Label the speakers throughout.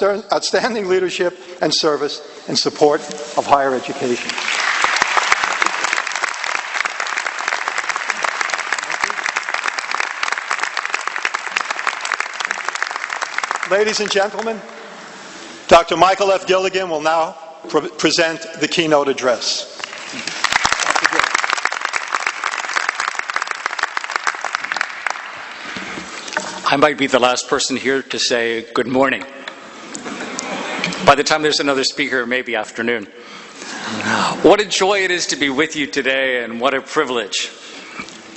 Speaker 1: outstanding leadership and service in support of higher education. Ladies and gentlemen, Dr. Michael F. Gilligan will now present the keynote address.
Speaker 2: I might be the last person here to say good morning. By the time there's another speaker, maybe afternoon. What a joy it is to be with you today, and what a privilege.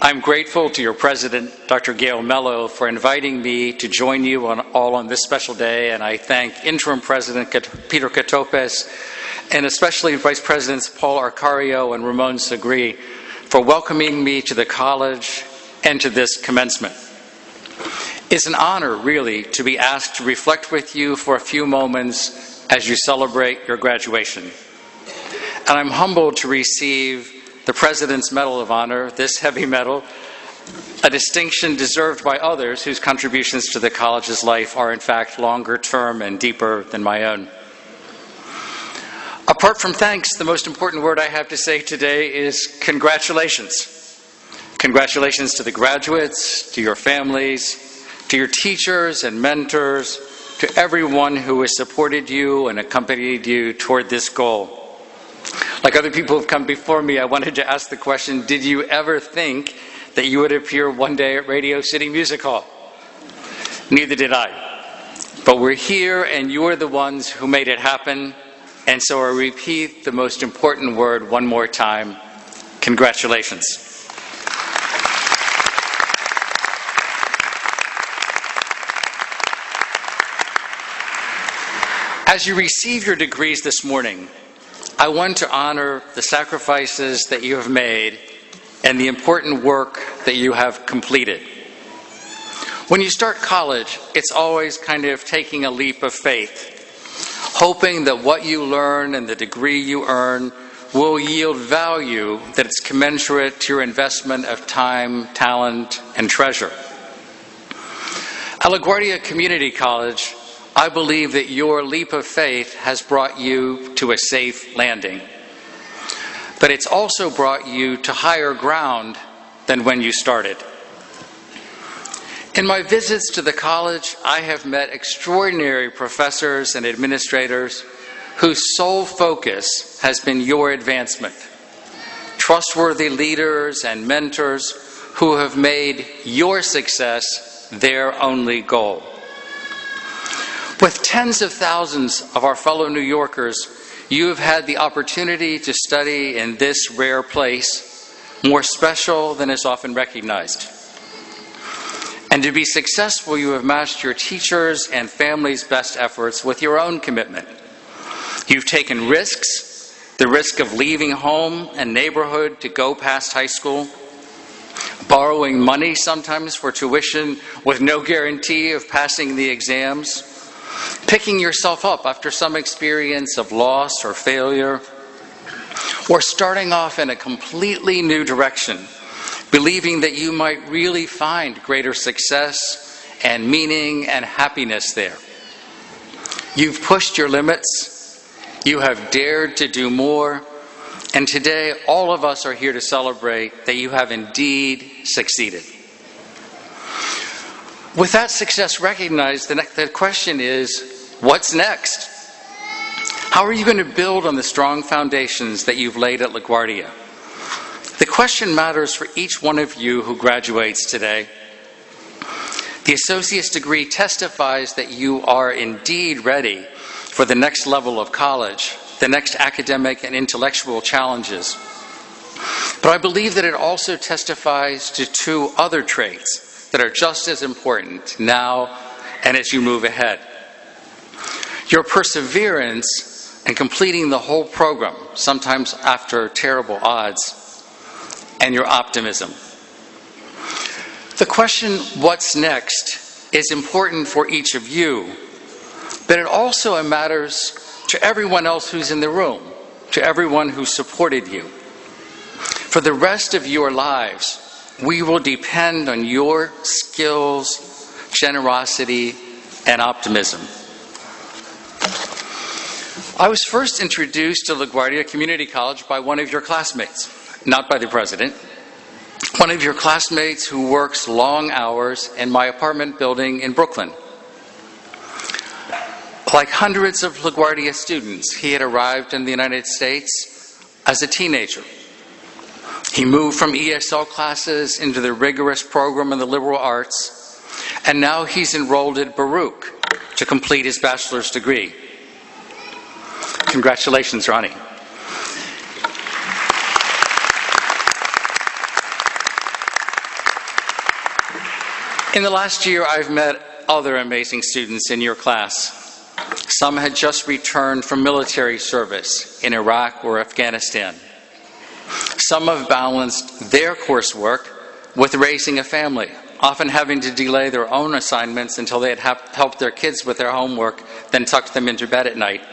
Speaker 2: I'm grateful to your president, Dr. Gail Mello, for inviting me to join you on this special day, and I thank interim president Peter Catopes and especially Vice Presidents Paul Arcario and Ramon Segri for welcoming me to the college and to this commencement. It's an honor, really, to be asked to reflect with you for a few moments as you celebrate your graduation. And I'm humbled to receive the President's Medal of Honor, this heavy medal, a distinction deserved by others whose contributions to the college's life are in fact longer term and deeper than my own. Apart from thanks, the most important word I have to say today is congratulations. Congratulations to the graduates, to your families, to your teachers and mentors, to everyone who has supported you and accompanied you toward this goal. Like other people who have come before me, I wanted to ask the question, did you ever think that you would appear one day at Radio City Music Hall? Neither did I. But we're here, and you're the ones who made it happen. And so I repeat the most important word one more time: congratulations. As you receive your degrees this morning, I want to honor the sacrifices that you have made and the important work that you have completed. When you start college, it's always kind of taking a leap of faith, hoping that what you learn and the degree you earn will yield value that is commensurate to your investment of time, talent, and treasure. At LaGuardia Community College, I believe that your leap of faith has brought you to a safe landing. But it's also brought you to higher ground than when you started. In my visits to the college, I have met extraordinary professors and administrators whose sole focus has been your advancement. Trustworthy leaders and mentors who have made your success their only goal. With tens of thousands of our fellow New Yorkers, you have had the opportunity to study in this rare place, more special than is often recognized. And to be successful, you have matched your teachers' and families' best efforts with your own commitment. You've taken risks, the risk of leaving home and neighborhood to go past high school, borrowing money sometimes for tuition with no guarantee of passing the exams, picking yourself up after some experience of loss or failure, or starting off in a completely new direction, believing that you might really find greater success and meaning and happiness there. You've pushed your limits, you have dared to do more, and today all of us are here to celebrate that you have indeed succeeded. With that success recognized, the question is, what's next? How are you going to build on the strong foundations that you've laid at LaGuardia? The question matters for each one of you who graduates today. The associate's degree testifies that you are indeed ready for the next level of college, the next academic and intellectual challenges. But I believe that it also testifies to two other traits that are just as important now and as you move ahead. Your perseverance in completing the whole program, sometimes after terrible odds, and your optimism. The question, what's next, is important for each of you, but it also matters to everyone else who's in the room, to everyone who supported you. For the rest of your lives, we will depend on your skills, generosity, and optimism. I was first introduced to LaGuardia Community College by one of your classmates, not by the president. One of your classmates who works long hours in my apartment building in Brooklyn. Like hundreds of LaGuardia students, he had arrived in the United States as a teenager. He moved from ESL classes into the rigorous program in the liberal arts, and now he's enrolled at Baruch to complete his bachelor's degree. Congratulations, Ronnie. In the last year, I've met other amazing students in your class. Some had just returned from military service in Iraq or Afghanistan. Some have balanced their coursework with raising a family, often having to delay their own assignments until they had helped their kids with their homework, then tucked them into bed at night.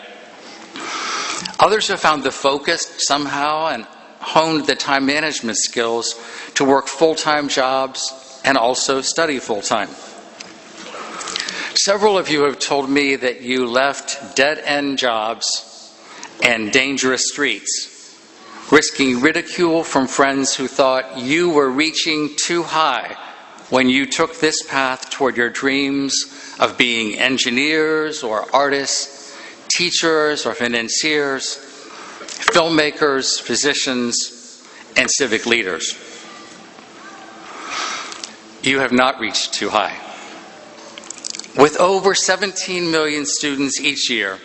Speaker 2: Others have found the focus somehow and honed the time management skills to work full-time jobs and also study full-time. Several of you have told me that you left dead-end jobs and dangerous streets, risking ridicule from friends who thought you were reaching too high when you took this path toward your dreams of being engineers or artists, teachers or financiers, filmmakers, physicians, and civic leaders. You have not reached too high. With over 17 million students each year,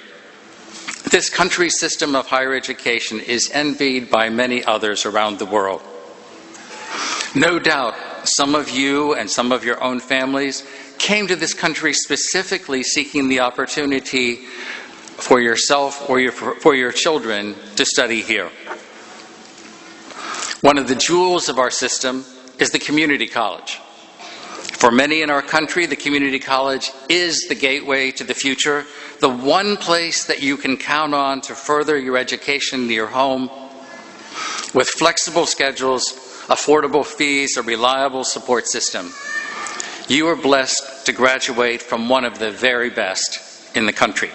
Speaker 2: this country's system of higher education is envied by many others around the world. No doubt, some of you and some of your own families came to this country specifically seeking the opportunity for yourself or for your children to study here. One of the jewels of our system is the community college. For many in our country, the community college is the gateway to the future, the one place that you can count on to further your education near home, with flexible schedules, affordable fees, a reliable support system. You are blessed to graduate from one of the very best in the country.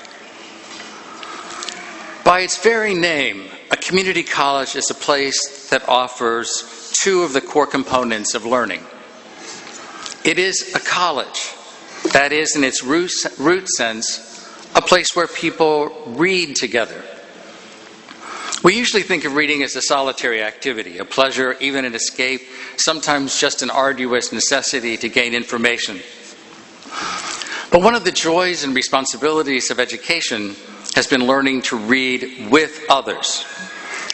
Speaker 2: By its very name, a community college is a place that offers two of the core components of learning. It is a college, that is, in its root sense, a place where people read together. We usually think of reading as a solitary activity, a pleasure, even an escape, sometimes just an arduous necessity to gain information. But one of the joys and responsibilities of education has been learning to read with others,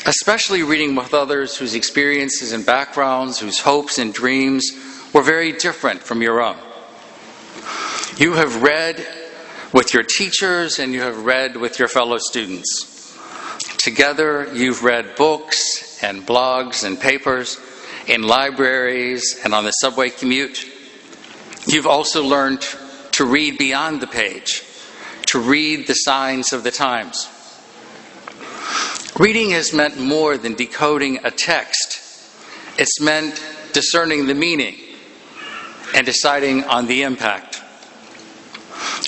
Speaker 2: especially reading with others whose experiences and backgrounds, whose hopes and dreams were very different from your own. You have read with your teachers and you have read with your fellow students. Together, you've read books and blogs and papers in libraries and on the subway commute. You've also learned to read beyond the page, to read the signs of the times. Reading has meant more than decoding a text. It's meant discerning the meaning and deciding on the impact.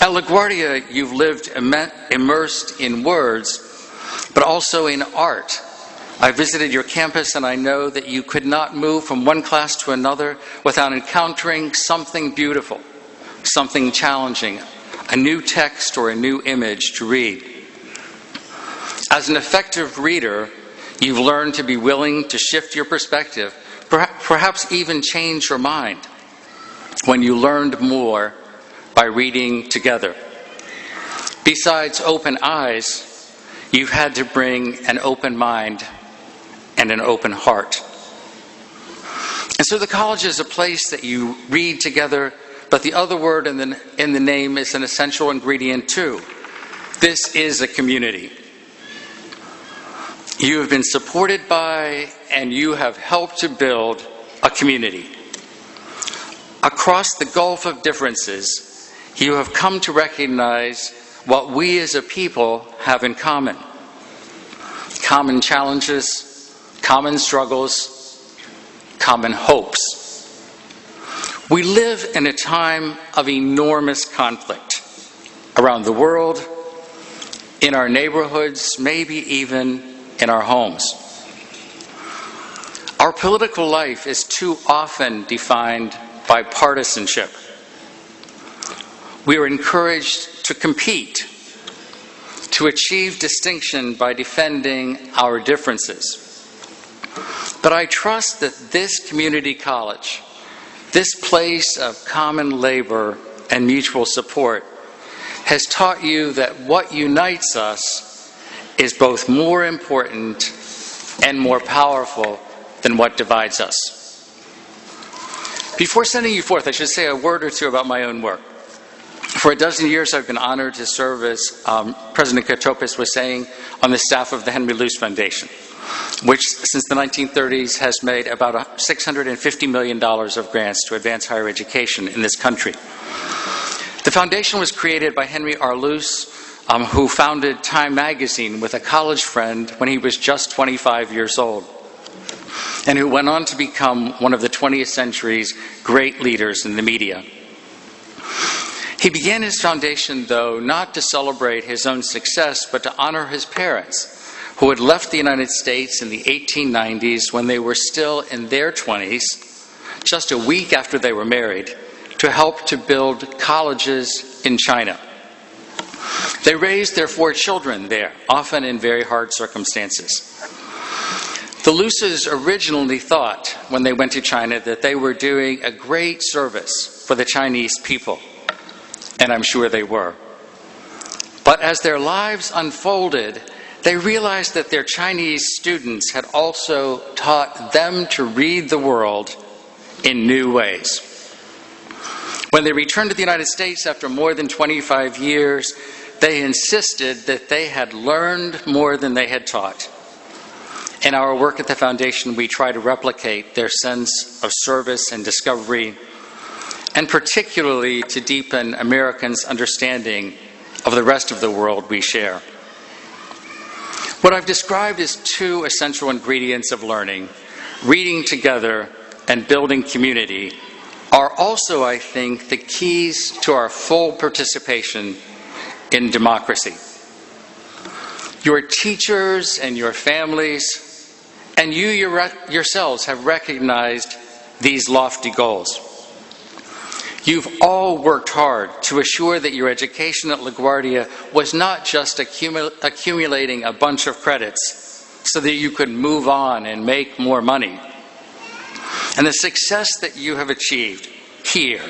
Speaker 2: At LaGuardia, you've lived immersed in words, but also in art. I visited your campus and I know that you could not move from one class to another without encountering something beautiful, something challenging, a new text or a new image to read. As an effective reader, you've learned to be willing to shift your perspective, perhaps even change your mind, when you learned more by reading together. Besides open eyes, you've had to bring an open mind and an open heart. And so the college is a place that you read together, but the other word in the name is an essential ingredient too. This is a community. You have been supported by and you have helped to build a community. Across the gulf of differences, you have come to recognize what we as a people have in common. Common challenges, common struggles, common hopes. We live in a time of enormous conflict around the world, in our neighborhoods, maybe even in our homes. Our political life is too often defined by partisanship. We are encouraged to compete, to achieve distinction by defending our differences. But I trust that this community college, this place of common labor and mutual support, has taught you that what unites us is both more important and more powerful than what divides us. Before sending you forth, I should say a word or two about my own work. For a dozen years, I've been honored to serve, as President Katopis was saying, on the staff of the Henry Luce Foundation, which since the 1930s has made about $650 million of grants to advance higher education in this country. The foundation was created by Henry R. Luce, who founded Time magazine with a college friend when he was just 25 years old, and who went on to become one of the 20th century's great leaders in the media. He began his foundation, though, not to celebrate his own success, but to honor his parents, who had left the United States in the 1890s when they were still in their 20s, just a week after they were married, to help to build colleges in China. They raised their 4 children there, often in very hard circumstances. The Luces originally thought, when they went to China, that they were doing a great service for the Chinese people. And I'm sure they were. But as their lives unfolded, they realized that their Chinese students had also taught them to read the world in new ways. When they returned to the United States after more than 25 years, they insisted that they had learned more than they had taught. In our work at the Foundation, we try to replicate their sense of service and discovery, and particularly to deepen Americans' understanding of the rest of the world we share. What I've described as 2 essential ingredients of learning, reading together and building community, are also, I think, the keys to our full participation in democracy. Your teachers and your families, and you yourselves have recognized these lofty goals. You've all worked hard to assure that your education at LaGuardia was not just accumulating a bunch of credits so that you could move on and make more money. And the success that you have achieved here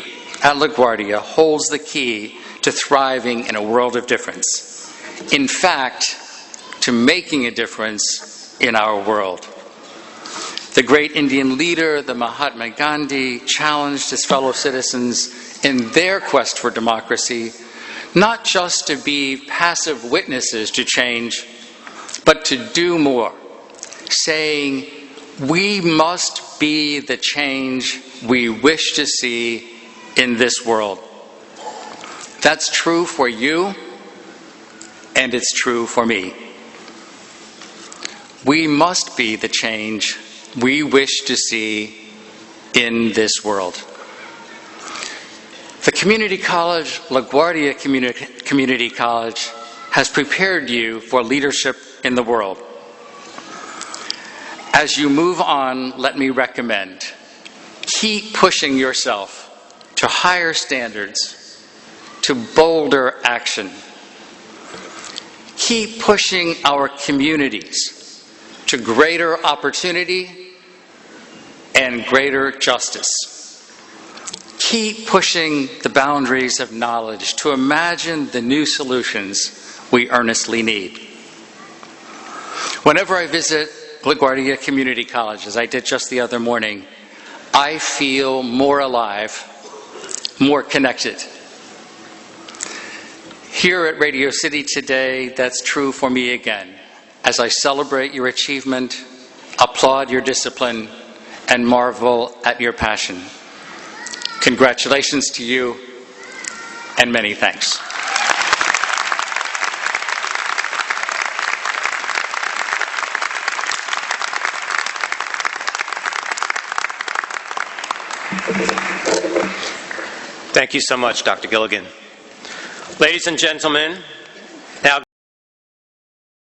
Speaker 2: at LaGuardia holds the key to thriving in a world of difference. In fact, to making a difference in our world. The great Indian leader, the Mahatma Gandhi, challenged his fellow citizens in their quest for democracy, not just to be passive witnesses to change, but to do more, saying, we must be the change we wish to see in this world. That's true for you, and it's true for me. We must be the change we wish to see in this world. The community college, LaGuardia Community College, has prepared you for leadership in the world. As you move on, let me recommend, keep pushing yourself to higher standards, to bolder action. Keep pushing our communities to greater opportunity and greater justice. Keep pushing the boundaries of knowledge to imagine the new solutions we earnestly need. Whenever I visit LaGuardia Community College, as I did just the other morning, I feel more alive, more connected. Here at Radio City today, that's true for me again, as I celebrate your achievement, applaud your discipline, and marvel at your passion. Congratulations to you, and many thanks.
Speaker 3: Thank you so much, Dr. Gilligan. Ladies and gentlemen,